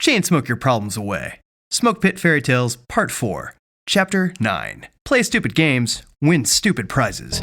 Chain smoke your problems away. Smokepit Fairy Tales Part 4, Chapter 9. Play stupid games, win stupid prizes.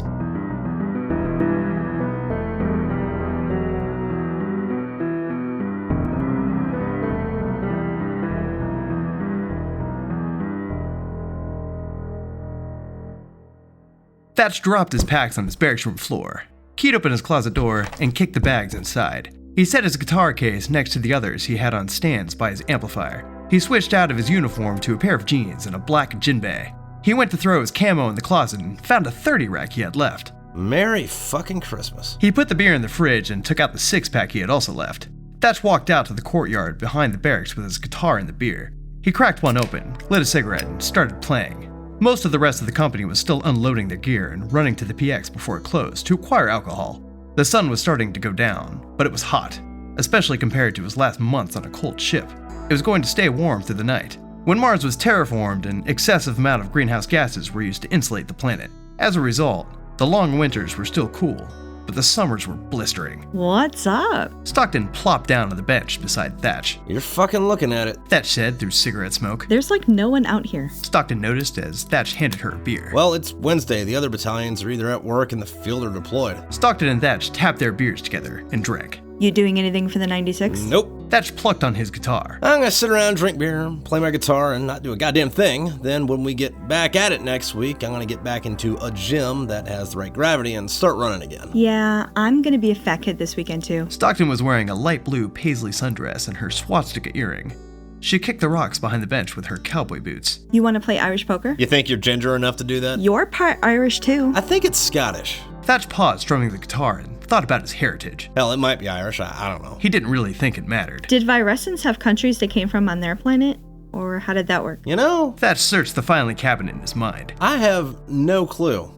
Thatch dropped his packs on his barracks room floor, keyed open his closet door, and kicked the bags inside. He set his guitar case next to the others he had on stands by his amplifier. He switched out of his uniform to a pair of jeans and a black jinbei. He went to throw his camo in the closet and found a 30 rack he had left. Merry fucking Christmas. He put the beer in the fridge and took out the 6-pack he had also left. Thatch walked out to the courtyard behind the barracks with his guitar and the beer. He cracked one open, lit a cigarette, and started playing. Most of the rest of the company was still unloading their gear and running to the PX before it closed to acquire alcohol. The sun was starting to go down, but it was hot, especially compared to his last months on a cold ship. It was going to stay warm through the night. When Mars was terraformed, an excessive amount of greenhouse gases were used to insulate the planet. As a result, the long winters were still cool, but the summers were blistering. What's up? Stockton plopped down on the bench beside Thatch. You're fucking looking at it. Thatch said through cigarette smoke. There's like no one out here. Stockton noticed as Thatch handed her a beer. Well, it's Wednesday. The other battalions are either at work in the field or deployed. Stockton and Thatch tapped their beers together and drank. You doing anything for the 96? Nope. Thatch plucked on his guitar. I'm gonna sit around, drink beer, play my guitar, and not do a goddamn thing. Then when we get back at it next week, I'm gonna get back into a gym that has the right gravity and start running again. Yeah, I'm gonna be a fat kid this weekend too. Stockton was wearing a light blue paisley sundress and her swastika earring. She kicked the rocks behind the bench with her cowboy boots. You wanna play Irish poker? You think you're ginger enough to do that? You're part Irish too. I think it's Scottish. Thatch paused strumming the guitar and thought about his heritage. Hell, it might be Irish. I don't know. He didn't really think it mattered. Did Virescents have countries they came from on their planet? Or how did that work? You know, Thatch searched the filing cabinet in his mind. I have no clue.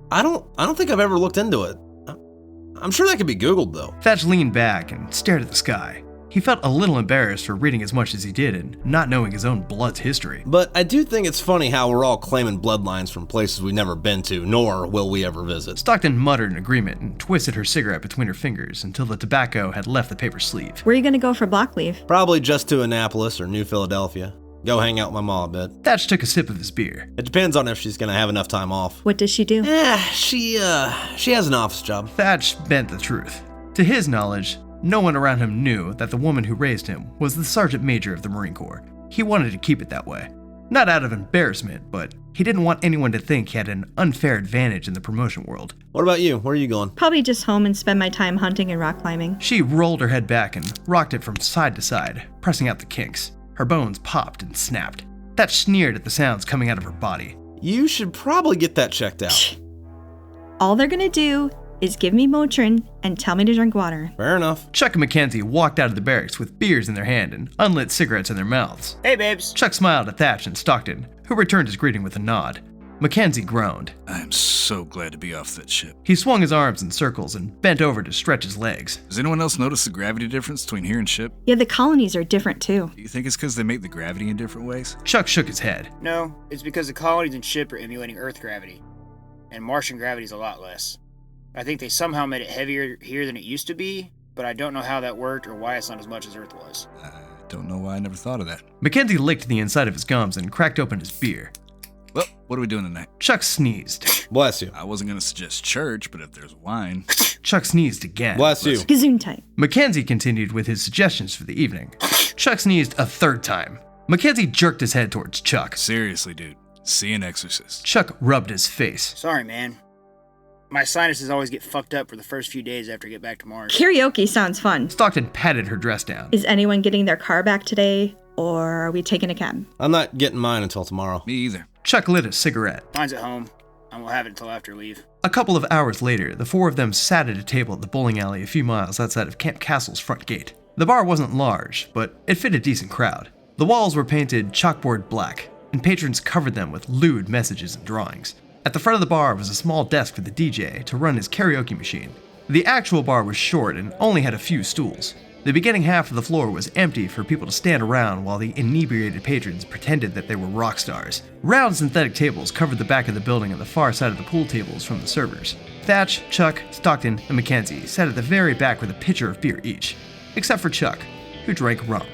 I don't think I've ever looked into it. I'm sure that could be Googled, though. Thatch leaned back and stared at the sky. He felt a little embarrassed for reading as much as he did and not knowing his own blood's history. But I do think it's funny how we're all claiming bloodlines from places we've never been to, nor will we ever visit. Stockton muttered in agreement and twisted her cigarette between her fingers until the tobacco had left the paper sleeve. Where are you gonna go for block leave? Probably just to Annapolis or New Philadelphia. Go hang out with my mom a bit. Thatch took a sip of his beer. It depends on if she's gonna have enough time off. What does she do? She has an office job. Thatch bent the truth. To his knowledge, no one around him knew that the woman who raised him was the Sergeant Major of the Marine Corps. He wanted to keep it that way. Not out of embarrassment, but he didn't want anyone to think he had an unfair advantage in the promotion world. What about you? Where are you going? Probably just home and spend my time hunting and rock climbing. She rolled her head back and rocked it from side to side, pressing out the kinks. Her bones popped and snapped. Thatch sneered at the sounds coming out of her body. You should probably get that checked out. All they're gonna do is give me Motrin and tell me to drink water. Fair enough. Chuck and McKenzie walked out of the barracks with beers in their hand and unlit cigarettes in their mouths. Hey, babes. Chuck smiled at Thatch and Stockton, who returned his greeting with a nod. McKenzie groaned. I am so glad to be off that ship. He swung his arms in circles and bent over to stretch his legs. Does anyone else notice the gravity difference between here and ship? Yeah, the colonies are different too. Do you think it's because they make the gravity in different ways? Chuck shook his head. No, it's because the colonies and ship are emulating Earth gravity, and Martian gravity's a lot less. I think they somehow made it heavier here than it used to be, but I don't know how that worked or why it's not as much as Earth was. I don't know why I never thought of that. McKenzie licked the inside of his gums and cracked open his beer. Well, what are we doing tonight? Chuck sneezed. Bless you. I wasn't going to suggest church, but if there's wine... Chuck sneezed again. Bless you. Gazoon type. McKenzie continued with his suggestions for the evening. Chuck sneezed a third time. McKenzie jerked his head towards Chuck. Seriously, dude. See an exorcist. Chuck rubbed his face. Sorry, man. My sinuses always get fucked up for the first few days after I get back to Mars. Karaoke sounds fun. Stockton patted her dress down. Is anyone getting their car back today, or are we taking a cab? I'm not getting mine until tomorrow. Me either. Chuck lit a cigarette. Mine's at home. I won't have it until after leave. A couple of hours later, the four of them sat at a table at the bowling alley a few miles outside of Camp Castle's front gate. The bar wasn't large, but it fit a decent crowd. The walls were painted chalkboard black, and patrons covered them with lewd messages and drawings. At the front of the bar was a small desk for the DJ to run his karaoke machine. The actual bar was short and only had a few stools. The beginning half of the floor was empty for people to stand around while the inebriated patrons pretended that they were rock stars. Round synthetic tables covered the back of the building on the far side of the pool tables from the servers. Thatch, Chuck, Stockton, and McKenzie sat at the very back with a pitcher of beer each, except for Chuck, who drank rum.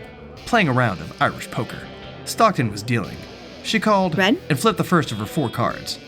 playing a round of Irish poker. Stockton was dealing. She called Red? and flipped the first of her 4 cards.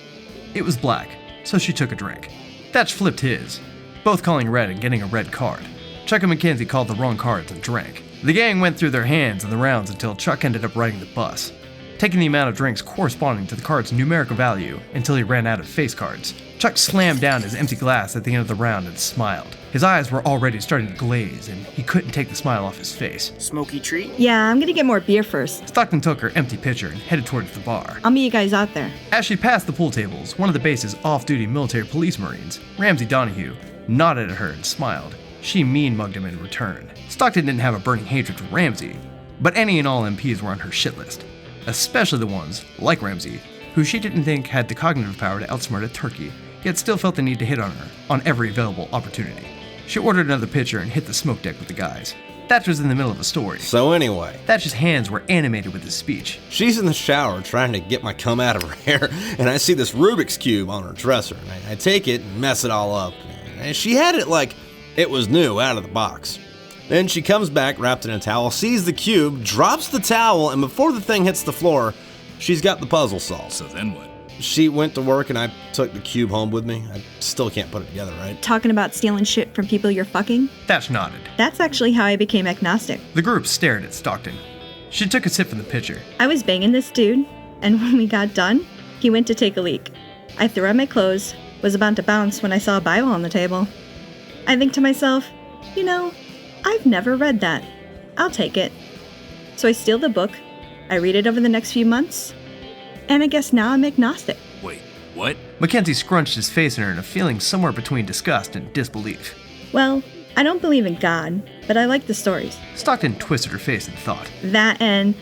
It was black, so she took a drink. Thatch flipped his, both calling red and getting a red card. Chuck and McKenzie called the wrong cards and drank. The gang went through their hands in the rounds until Chuck ended up riding the bus, taking the amount of drinks corresponding to the card's numerical value until he ran out of face cards. Chuck slammed down his empty glass at the end of the round and smiled. His eyes were already starting to glaze, and he couldn't take the smile off his face. Smoky treat? Yeah, I'm gonna get more beer first. Stockton took her empty pitcher and headed towards the bar. I'll meet you guys out there. As she passed the pool tables, one of the base's off-duty military police marines, Remsay Donahue, nodded at her and smiled. She mean-mugged him in return. Stockton didn't have a burning hatred for Remsay, but any and all MPs were on her shit list, especially the ones, like Remsay, who she didn't think had the cognitive power to outsmart a turkey, yet still felt the need to hit on her on every available opportunity. She ordered another pitcher and hit the smoke deck with the guys. Thatch was in the middle of a story. So anyway, Thatch's hands were animated with his speech. she's in the shower trying to get my cum out of her hair, and I see this Rubik's Cube on her dresser, and I take it and mess it all up. And she had it like it was new out of the box. Then she comes back wrapped in a towel, sees the cube, drops the towel, and before the thing hits the floor, she's got the puzzle solved. So then what? She went to work and I took the cube home with me. I still can't put it together, right? Talking about stealing shit from people you're fucking? Thatch nodded. That's actually how I became agnostic. The group stared at Stockton. She took a sip from the pitcher. I was banging this dude, and when we got done, he went to take a leak. I threw on my clothes, was about to bounce when I saw a Bible on the table. I think to myself, you know, I've never read that. I'll take it. So I steal the book, I read it over the next few months, and I guess now I'm agnostic. Wait, what? McKenzie scrunched his face in her in a feeling somewhere between disgust and disbelief. Well, I don't believe in God, but I like the stories. Stockton twisted her face in thought. That and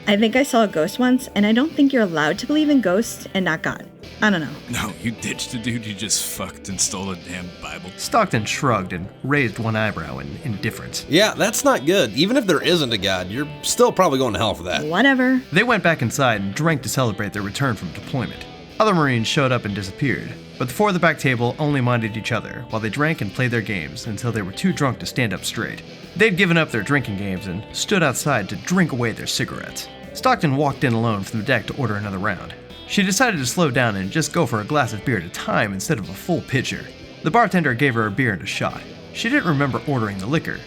I think I saw a ghost once, and I don't think you're allowed to believe in ghosts and not God. I don't know. No, you ditched the dude you just fucked and stole a damn Bible. Stockton shrugged and raised one eyebrow in indifference. Yeah, that's not good. Even if there isn't a God, you're still probably going to hell for that. Whatever. They went back inside and drank to celebrate their return from deployment. Other Marines showed up and disappeared, but the 4 at the back table only minded each other while they drank and played their games until they were too drunk to stand up straight. They'd given up their drinking games and stood outside to drink away their cigarettes. Stockton walked in alone from the deck to order another round. She decided to slow down and just go for a glass of beer at a time instead of a full pitcher. The bartender gave her a beer and a shot. She didn't remember ordering the liquor,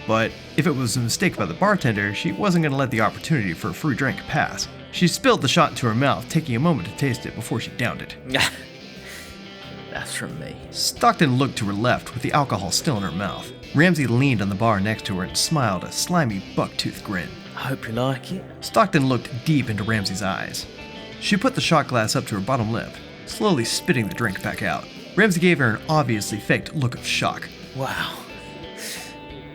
but if it was a mistake by the bartender, she wasn't going to let the opportunity for a free drink pass. She spilled the shot into her mouth, taking a moment to taste it before she downed it. That's from me. Stockton looked to her left with the alcohol still in her mouth. Remsay leaned on the bar next to her and smiled a slimy buck-toothed grin. I hope you like it. Stockton looked deep into Remsay's eyes. She put the shot glass up to her bottom lip, slowly spitting the drink back out. Remsay gave her an obviously faked look of shock. Wow.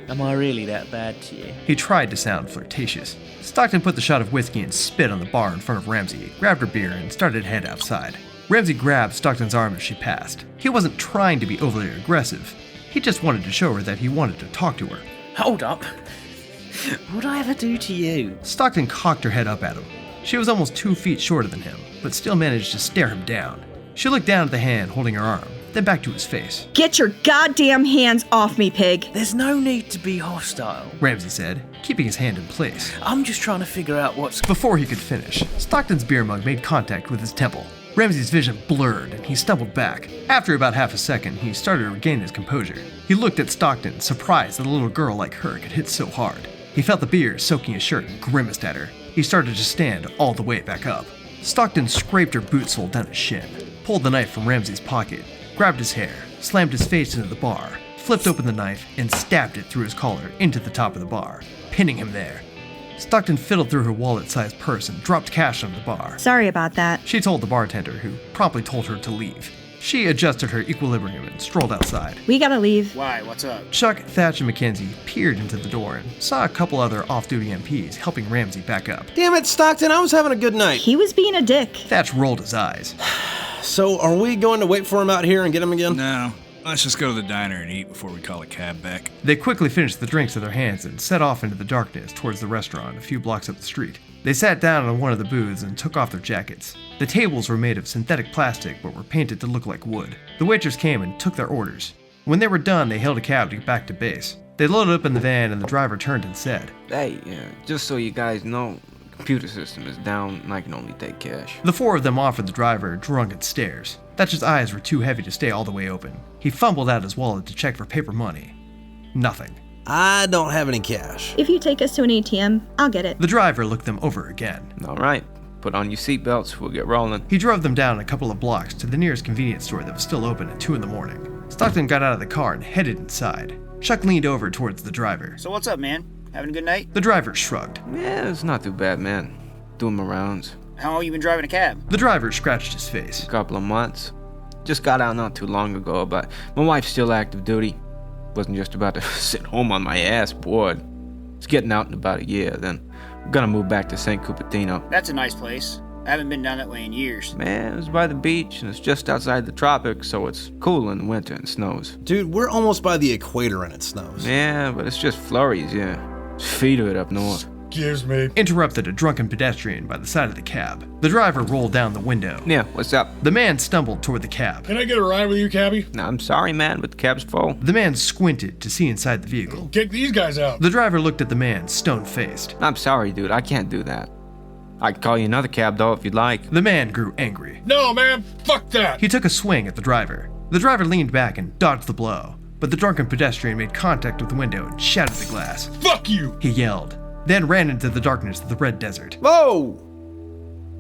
Am I really that bad to you? He tried to sound flirtatious. Stockton put the shot of whiskey and spit on the bar in front of Remsay, grabbed her beer, and started to head outside. Remsay grabbed Stockton's arm as she passed. He wasn't trying to be overly aggressive. He just wanted to show her that he wanted to talk to her. Hold up. What'd I ever do to you? Stockton cocked her head up at him. She was almost 2 feet shorter than him, but still managed to stare him down. She looked down at the hand holding her arm, then back to his face. Get your goddamn hands off me, pig. There's no need to be hostile. Remsay said, keeping his hand in place. I'm just trying to figure out what's... Before he could finish, Stockton's beer mug made contact with his temple. Remsay's vision blurred and he stumbled back. After about half a second, he started to regain his composure. He looked at Stockton, surprised that a little girl like her could hit so hard. He felt the beer soaking his shirt and grimaced at her. He started to stand all the way back up. Stockton scraped her boot sole down his shin, pulled the knife from Remsay's pocket, grabbed his hair, slammed his face into the bar, flipped open the knife, and stabbed it through his collar into the top of the bar, pinning him there. Stockton fiddled through her wallet-sized purse and dropped cash on the bar. Sorry about that. She told the bartender, who promptly told her to leave. She adjusted her equilibrium and strolled outside. We gotta leave. Why? What's up? Chuck, Thatch, and McKenzie peered into the door and saw a couple other off-duty MPs helping Remsay back up. Damn it, Stockton, I was having a good night. He was being a dick. Thatch rolled his eyes. So are we going to wait for him out here and get him again? No, let's just go to the diner and eat before we call a cab back. They quickly finished the drinks in their hands and set off into the darkness towards the restaurant a few blocks up the street. They sat down on one of the booths and took off their jackets. The tables were made of synthetic plastic but were painted to look like wood. The waitress came and took their orders. When they were done, they hailed a cab to get back to base. They loaded up in the van and the driver turned and said, Hey, just so you guys know, the computer system is down and I can only take cash. The four of them offered the driver drunken stares. Thatch's eyes were too heavy to stay all the way open. He fumbled out his wallet to check for paper money. Nothing. I don't have any cash. If you take us to an ATM, I'll get it. The driver looked them over again. All right, put on your seatbelts, we'll get rolling. He drove them down a couple of blocks to the nearest convenience store that was still open at 2 in the morning. Stockton got out of the car and headed inside. Chuck leaned over towards the driver. So what's up, man? Having a good night? The driver shrugged. Yeah, it's not too bad, man. Doing my rounds. How long you been driving a cab? The driver scratched his face. A couple of months. Just got out not too long ago, but my wife's still active duty. Wasn't just about to sit home on my ass bored. It's getting out in about a year, then I'm gonna move back to St. Cupertino. That's a nice place. I haven't been down that way in years. Man, it's by the beach and it's just outside the tropics, so it's cool in the winter and snows. Dude, we're almost by the equator and it snows. Yeah, but it's just flurries, yeah. It's feet of it up north. Excuse me. Interrupted a drunken pedestrian by the side of the cab. The driver rolled down the window. Yeah, what's up? The man stumbled toward the cab. Can I get a ride with you, cabbie? Nah, I'm sorry, man, but the cab's full. The man squinted to see inside the vehicle. Kick these guys out. The driver looked at the man, stone-faced. I'm sorry, dude, I can't do that. I can call you another cab, though, if you'd like. The man grew angry. No, man. Fuck that. He took a swing at the driver. The driver leaned back and dodged the blow, but the drunken pedestrian made contact with the window and shattered the glass. Fuck you. He yelled, then ran into the darkness of the red desert. Whoa!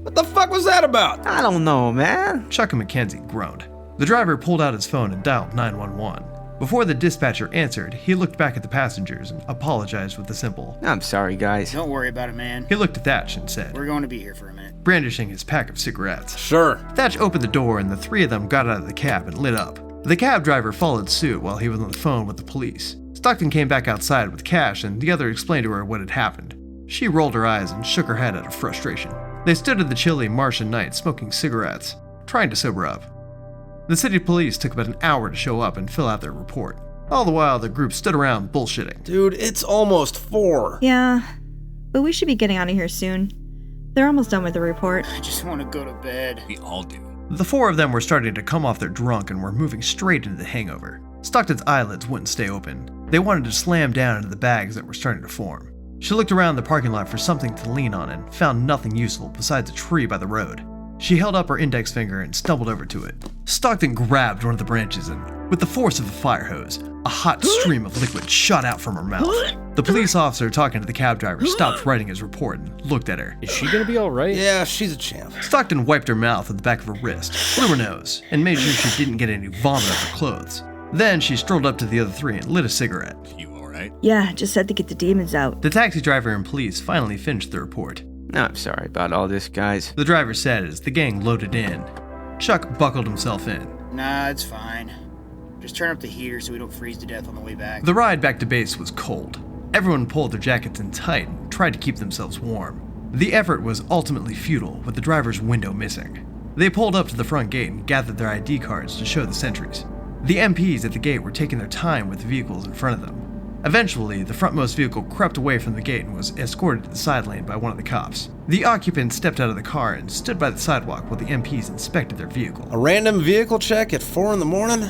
What the fuck was that about? I don't know, man. Chuck and McKenzie groaned. The driver pulled out his phone and dialed 911. Before the dispatcher answered, he looked back at the passengers and apologized with a simple, I'm sorry, guys. Don't worry about it, man. He looked at Thatch and said, We're going to be here for a minute. brandishing his pack of cigarettes. Sure. Thatch opened the door and the three of them got out of the cab and lit up. The cab driver followed suit while he was on the phone with the police. Stockton came back outside with cash and the other explained to her what had happened. She rolled her eyes and shook her head out of frustration. They stood in the chilly Martian night smoking cigarettes, trying to sober up. The city police took about an hour to show up and fill out their report. All the while, the group stood around bullshitting. Dude, it's almost 4. Yeah, but we should be getting out of here soon. They're almost done with the report. I just want to go to bed. We all do. The four of them were starting to come off their drunk and were moving straight into the hangover. Stockton's eyelids wouldn't stay open. They wanted to slam down into the bags that were starting to form. She looked around the parking lot for something to lean on and found nothing useful besides a tree by the road. She held up her index finger and stumbled over to it. Stockton grabbed one of the branches and, with the force of a fire hose, a hot stream of liquid shot out from her mouth. The police officer talking to the cab driver stopped writing his report and looked at her. Is she gonna be alright? Yeah, she's a champ. Stockton wiped her mouth at the back of her wrist, blew her nose, and made sure she didn't get any vomit on her clothes. Then she strolled up to the other three and lit a cigarette. You alright? Yeah, just had to get the demons out. The taxi driver and police finally finished the report. I'm sorry about all this, guys. The driver said as the gang loaded in. Chuck buckled himself in. Nah, it's fine. Just turn up the heater so we don't freeze to death on the way back. The ride back to base was cold. Everyone pulled their jackets in tight and tried to keep themselves warm. The effort was ultimately futile, with the driver's window missing. They pulled up to the front gate and gathered their ID cards to show the sentries. The MPs at the gate were taking their time with the vehicles in front of them. Eventually, the frontmost vehicle crept away from the gate and was escorted to the side lane by one of the cops. The occupant stepped out of the car and stood by the sidewalk while the MPs inspected their vehicle. A random vehicle check at 4 in the morning?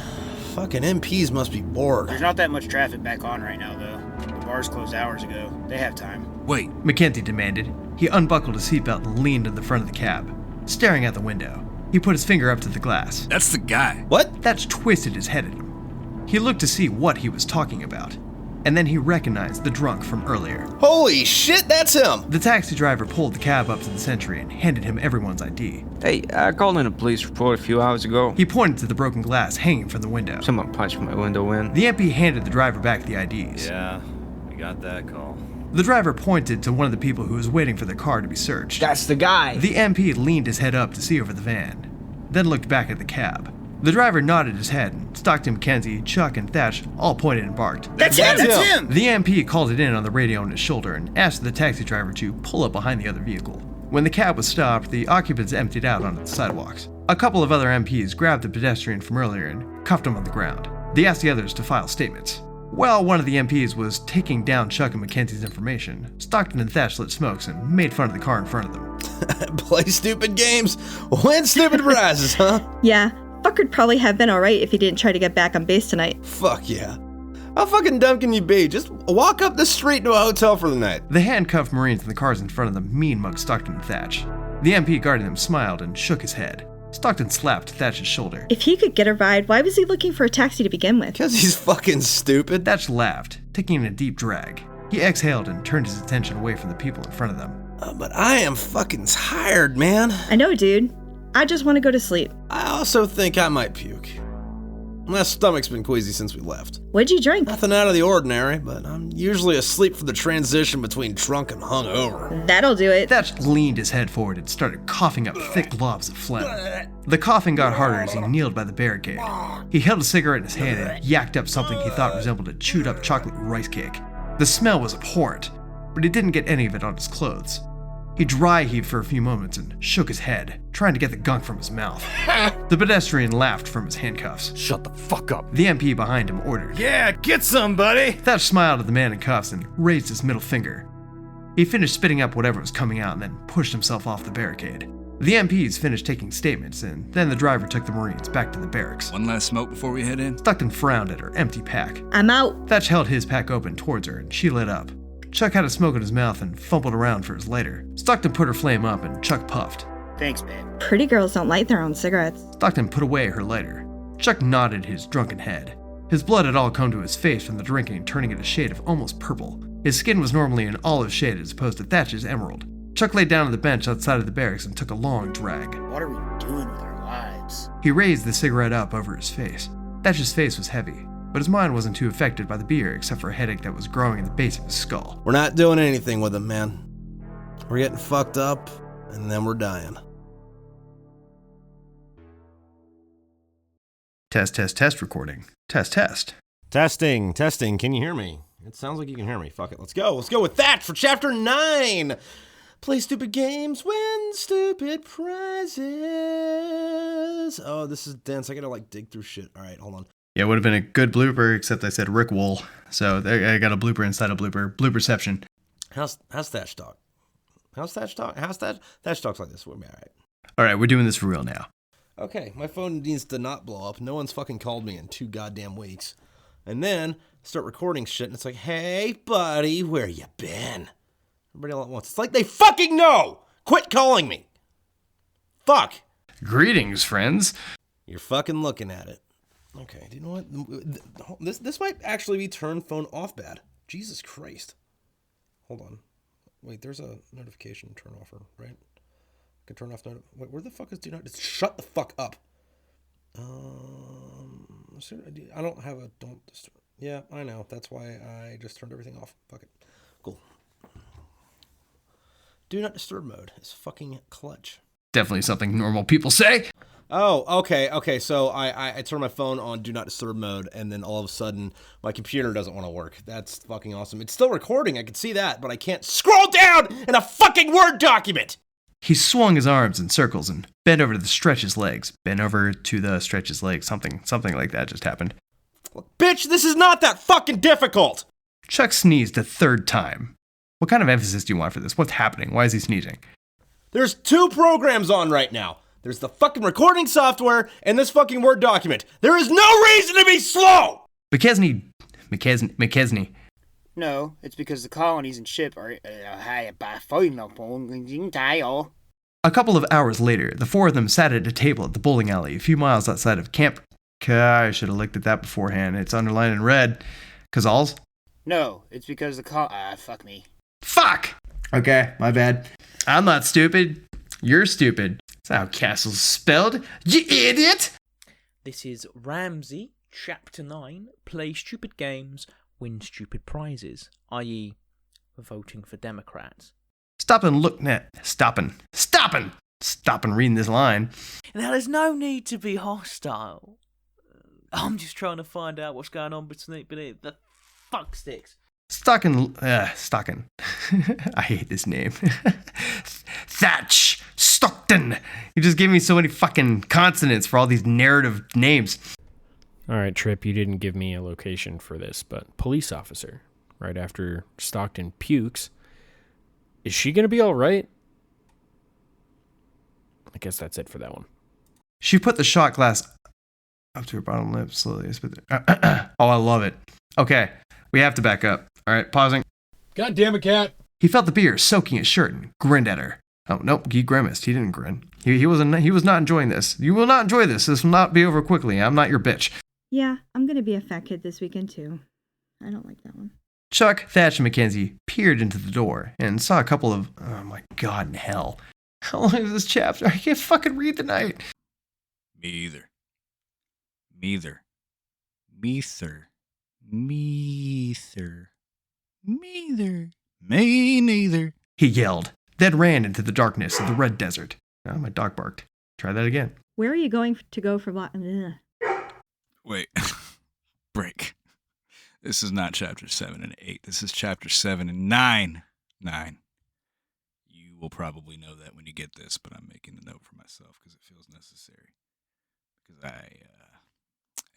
Fucking MPs must be bored. There's not that much traffic back on right now, though. The bars closed hours ago. They have time. Wait, McKenzie demanded. He unbuckled his seatbelt and leaned in the front of the cab, staring out the window. He put his finger up to the glass. that's the guy. What? Thatch twisted his head at him. He looked to see what he was talking about, and then he recognized the drunk from earlier. Holy shit, that's him! The taxi driver pulled the cab up to the sentry and handed him everyone's ID. Hey, I called in a police report a few hours ago. He pointed to the broken glass hanging from the window. Someone punched my window in. The MP handed the driver back the IDs. Yeah, we got that call. The driver pointed to one of the people who was waiting for their car to be searched. That's the guy. The MP leaned his head up to see over the van, then looked back at the cab. The driver nodded his head, and Stockton, McKenzie, Chuck, and Thatch all pointed and barked. That's him! That's him! The MP called it in on the radio on his shoulder and asked the taxi driver to pull up behind the other vehicle. When the cab was stopped, the occupants emptied out onto the sidewalks. A couple of other MPs grabbed the pedestrian from earlier and cuffed him on the ground. They asked the others to file statements. While one of the MPs was taking down Chuck and McKenzie's information, Stockton and Thatch lit smokes and made fun of the car in front of them. Play stupid games, win stupid prizes, huh? Yeah, fucker'd probably have been alright if he didn't try to get back on base tonight. Fuck yeah. How fucking dumb can you be? Just walk up the street to a hotel for the night. The handcuffed Marines in the cars in front of them mean-mugged Stockton and Thatch. The MP guarding them smiled and shook his head. Stockton slapped Thatch's shoulder. If he could get a ride, why was he looking for a taxi to begin with? Because he's fucking stupid. Thatch laughed, taking in a deep drag. He exhaled and turned his attention away from the people in front of them. But I am fucking tired, man. I know, dude. I just want to go to sleep. I also think I might puke. My stomach's been queasy since we left. What'd you drink? Nothing out of the ordinary, but I'm usually asleep for the transition between drunk and hungover. That'll do it. Thatch leaned his head forward and started coughing up thick globs of phlegm. The coughing got harder as he kneeled by the barricade. He held a cigarette in his hand and yacked up something he thought resembled a chewed up chocolate rice cake. The smell was abhorrent, but he didn't get any of it on his clothes. He dry heaved for a few moments and shook his head, trying to get the gunk from his mouth. The pedestrian laughed from his handcuffs. Shut the fuck up. The MP behind him ordered. Yeah, get some, buddy. Thatch smiled at the man in cuffs and raised his middle finger. He finished spitting up whatever was coming out and then pushed himself off the barricade. The MPs finished taking statements, and then the driver took the Marines back to the barracks. One last smoke before we head in? Stockton frowned at her empty pack. I'm out. Thatch held his pack open towards her, and she lit up. Chuck had a smoke in his mouth and fumbled around for his lighter. Stockton put her flame up, and Chuck puffed. Thanks, babe. Pretty girls don't light their own cigarettes. Stockton put away her lighter. Chuck nodded his drunken head. His blood had all come to his face from the drinking, turning it a shade of almost purple. His skin was normally an olive shade as opposed to Thatch's emerald. Chuck lay down on the bench outside of the barracks and took a long drag. What are we doing with our lives? He raised the cigarette up over his face. Thatch's face was heavy, but his mind wasn't too affected by the beer except for a headache that was growing in the base of his skull. We're not doing anything with him, man. We're getting fucked up, and then we're dying. Test recording. Test. Testing. Can you hear me? It sounds like you can hear me. Fuck it. Let's go with that for chapter 9. Play stupid games, win stupid prizes. Oh, this is dense. I gotta dig through shit. All right, hold on. Yeah, it would have been a good blooper, except I said Rick Wool. So I got a blooper inside a blooper. Blooperception. How's Thatch talk? Thatch talks like this. We'll be all right. All right, we're doing this for real now. Okay, my phone needs to not blow up. No one's fucking called me in 2 goddamn weeks. And then start recording shit, and it's like, hey, buddy, where you been? Everybody all at once. It's like they fucking know! Quit calling me! Fuck! Greetings, friends. You're fucking looking at it. Okay, do you know what? This might actually be turn phone off bad. Jesus Christ. Hold on. Wait, there's a notification turn offer, right? I can turn off wait, where the fuck is do not? Just shut the fuck up. I don't have a don't disturb. Yeah, I know. That's why I just turned everything off. Fuck it. Cool. Do not disturb mode is fucking clutch. Definitely something normal people say. Oh, okay. So I turn my phone on do not disturb mode, and then all of a sudden my computer doesn't want to work. That's fucking awesome. It's still recording. I can see that, but I can't scroll down in a fucking Word document. He swung his arms in circles and bent over to stretch his legs. Bent over to the stretch his legs. Something like that just happened. Look, bitch, this is not that fucking difficult. Chuck sneezed a third time. What kind of emphasis do you want for this? What's happening? Why is he sneezing? There's 2 programs on right now. There's the fucking recording software and this fucking Word document. There is no reason to be slow! McKenzie. No, it's because the colonies and ship are... A couple of hours later, the 4 of them sat at a table at the bowling alley a few miles outside of Camp... I should have looked at that beforehand. It's underlined in red. Cazals? No, it's because the fuck me. Fuck! Okay, my bad. I'm not stupid. You're stupid. That's how castle's spelled. You idiot! This is Remsay, Chapter 9, Play Stupid Games, Win Stupid Prizes, i.e. voting for Democrats. Stop and reading this line. Now, there's no need to be hostile. I'm just trying to find out what's going on beneath the fuck sticks. Stockton. I hate this name. Thatch. Stockton. You just gave me so many fucking consonants for all these narrative names. All right, Tripp, you didn't give me a location for this, but police officer, right after Stockton pukes, is she going to be all right? I guess that's it for that one. She put the shot glass... Up to her bottom lip, slowly. Oh, I love it. Okay, we have to back up. All right, pausing. God damn it, Cat. He felt the beer soaking his shirt and grinned at her. Oh, nope, he grimaced. He didn't grin. He was not enjoying this. You will not enjoy this. This will not be over quickly. I'm not your bitch. Yeah, I'm gonna be a fat kid this weekend too. I don't like that one. Chuck, Thatch, and McKenzie peered into the door and saw a couple of... Oh my god in hell. How long is this chapter? I can't fucking read tonight. Me either. Meether. Meether. Meether. Meether. Me neither. He yelled, then ran into the darkness of the red desert. Oh, my dog barked. Try that again. Where are you going to go for what? Wait. Break. This is not chapter 7 and 8. This is chapter 7 and 9. 9. You will probably know that when you get this, but I'm making the note for myself because it feels necessary. Because I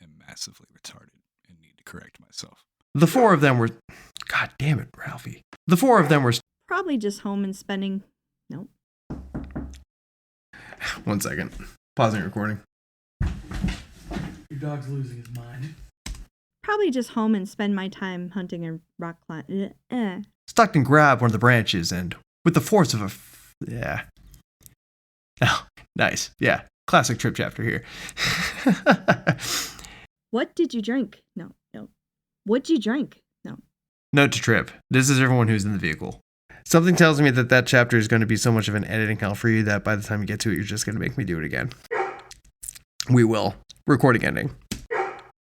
am massively retarded and need to correct myself. The four of them were... God damn it, Ralphie. The four of them were... Probably just home and spending... Nope. 1 second. Pausing recording. Your dog's losing his mind. Probably just home and spend my time hunting and rock climbing. Stockton grabbed one of the branches and, with the force of a... Yeah. Oh, nice. Yeah. Classic trip chapter here. What did you drink? No. What'd you drink? No. Note to Trip. This is everyone who's in the vehicle. Something tells me that chapter is going to be so much of an editing hell for you that by the time you get to it, you're just going to make me do it again. We will. Recording ending.